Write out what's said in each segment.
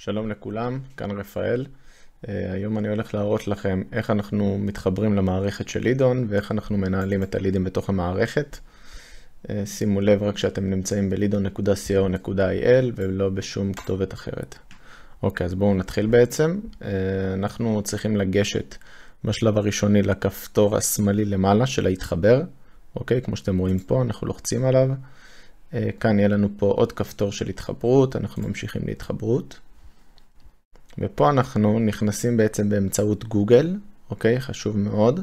שלום לכולם, כאן רפאל. היום אני הולך להראות לכם איך אנחנו מתחברים למערכת של לידון ואיך אנחנו מנהלים את הלידים בתוך המערכת. שימו לב רק שאתם נמצאים ב-lidon.co.il ולא בשום כתובת אחרת. אוקיי, אז בואו נתחיל בעצם. אנחנו צריכים לגשת בשלב הראשוני לכפתור השמאלי למעלה של ההתחבר. אוקיי, כמו שאתם רואים פה, אנחנו לוחצים עליו. כאן יהיה לנו פה עוד כפתור של התחברות, אנחנו ממשיכים להתחברות. ופה אנחנו נכנסים בעצם באמצעות גוגל, אוקיי? חשוב מאוד.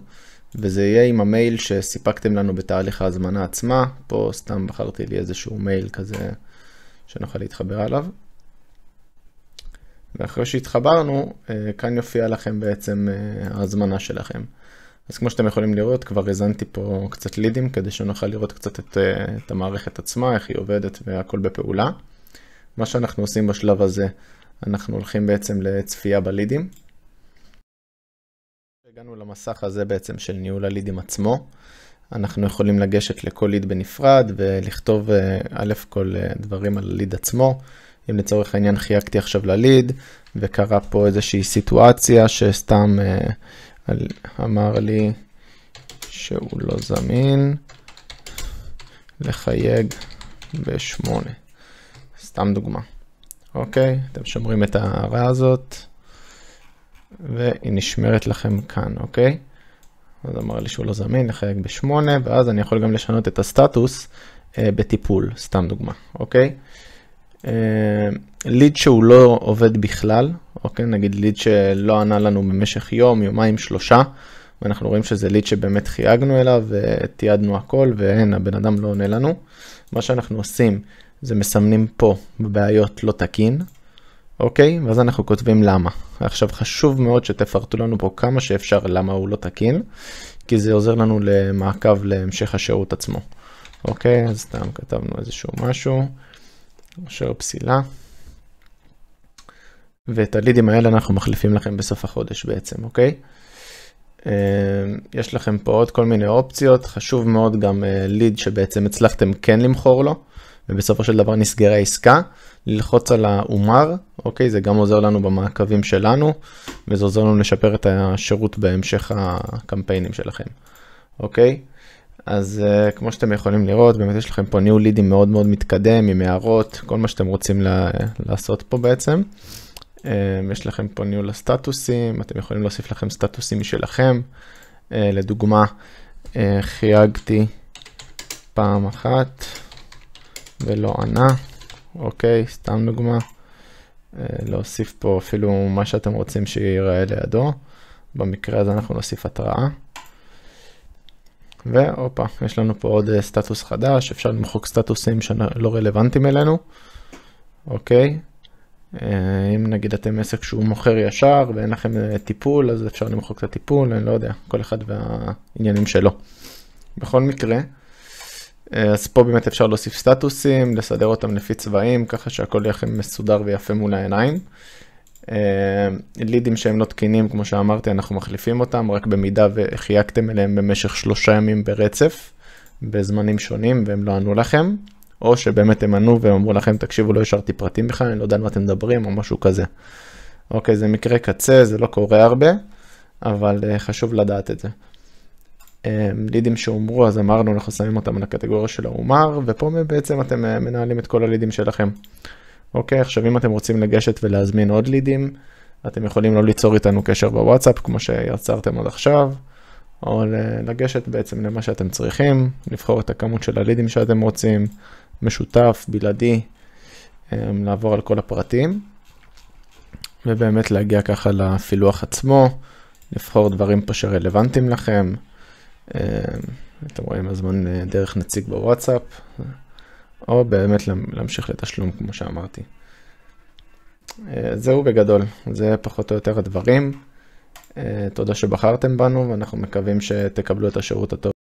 וזה יהיה עם המייל שסיפקתם לנו בתהליך ההזמנה עצמה. פה סתם בחרתי לי איזשהו מייל כזה שנוכל להתחבר עליו. ואחרי שהתחברנו, כאן יופיע לכם בעצם ההזמנה שלכם. אז כמו שאתם יכולים לראות, כבר הזנתי פה קצת לידים כדי שנוכל לראות קצת את המערכת עצמה, איך היא עובדת והכל בפעולה. מה שאנחנו עושים בשלב הזה, אנחנו הולכים בעצם לצפייה בלידים. הגענו למסך הזה בעצם של ניהול הלידים עצמו. אנחנו יכולים לגשת לכל ליד בנפרד ולכתוב א' כל דברים על הליד עצמו. אם לצורך העניין חייגתי עכשיו לליד וקרה פה איזושהי סיטואציה שסתם אמר לי שהוא לא זמין לחייג ב8. סתם דוגמה. אוקיי, אתם שומרים את ההערה הזאת, והיא נשמרת לכם כאן, אוקיי? אז אמר לי שהוא לא זמין לחייג ב8, ואז אני יכול גם לשנות את הסטטוס בטיפול, סתם דוגמה, אוקיי? ליד שהוא לא עובד בכלל, אוקיי? נגיד ליד שלא ענה לנו במשך יום, יומיים, 3, ואנחנו רואים שזה ליד שבאמת חייגנו אליו, ותיעדנו הכל, ואין, הבן אדם לא עונה לנו. מה שאנחנו עושים, זה מסמנים פה בבעיות לא תקין, אוקיי? ואז אנחנו כותבים למה. עכשיו חשוב מאוד שתפרטו לנו פה כמה שאפשר למה הוא לא תקין, כי זה עוזר לנו למעקב להמשך השירות עצמו. אוקיי? אז סתם כתבנו איזשהו משהו, אשר פסילה. ואת הלידים האלה אנחנו מחליפים לכם בסוף החודש בעצם, אוקיי? יש לכם פה עוד כל מיני אופציות, חשוב מאוד גם ליד שבעצם הצלחתם כן למכור לו, ובסופו של דבר נסגרה עסקה, ללחוץ על האומר, אוקיי? זה גם עוזר לנו במעקבים שלנו, וזה עוזר לנו לשפר את השירות בהמשך הקמפיינים שלכם, אוקיי? אז כמו שאתם יכולים לראות, באמת יש לכם פה ניהול לידים מאוד מאוד מתקדם, עם הערות, כל מה שאתם רוצים לעשות פה בעצם. יש לכם פה ניהול הסטטוסים, אתם יכולים להוסיף לכם סטטוסים משלכם. לדוגמה, חייגתי פעם אחת ולא ענה, אוקיי, סתם דוגמה. להוסיף פה אפילו מה שאתם רוצים שיראה לידו. במקרה הזה אנחנו נוסיף התראה. ואופה, יש לנו פה עוד סטטוס חדש, אפשר למחוק סטטוסים שלא רלוונטיים אלינו. אוקיי. אם נגיד אתם עסק שהוא מוכר ישר ואין לכם טיפול, אז אפשר למחוק את הטיפול, אני לא יודע, כל אחד והעניינים שלו. בכל מקרה, אז פה באמת אפשר להוסיף סטטוסים, לסדר אותם לפי צבעים, ככה שהכל יהיה לכם מסודר ויפה מול העיניים. לידים שהם לא תקינים, כמו שאמרתי, אנחנו מחליפים אותם, רק במידה וחייגתם אליהם במשך 3 ימים ברצף, בזמנים שונים, והם לא ענו לכם. או שבאמת הם ענו ואמרו לכם, תקשיבו, לא השארתי פרטים בכלל, אני לא יודע על מה אתם מדברים, או משהו כזה. אוקיי, זה מקרה קצה, זה לא קורה הרבה, אבל חשוב לדעת את זה. לידים שאומרו, אז אמרנו, אנחנו שמים אותם על הקטגוריה של האומר, ופה בעצם אתם מנהלים את כל הלידים שלכם. אוקיי, עכשיו אם אתם רוצים לגשת ולהזמין עוד לידים, אתם יכולים לא ליצור איתנו קשר בוואטסאפ, כמו שיצרתם עד עכשיו, או לגשת בעצם למה שאתם צריכים, לבחור את הכמות של הלידים שאתם רוצים, משותף, בלעדי, לעבור על כל הפרטים, ובאמת להגיע ככה לפילוח עצמו, לבחור דברים פה שרלוונטיים לכם, אתם רואים הזמן דרך נציג בוואטסאפ, או באמת להמשיך לתשלום כמו שאמרתי. זהו בגדול, זה פחות או יותר הדברים. תודה שבחרתם בנו, ואנחנו מקווים שתקבלו את השירות הטוב.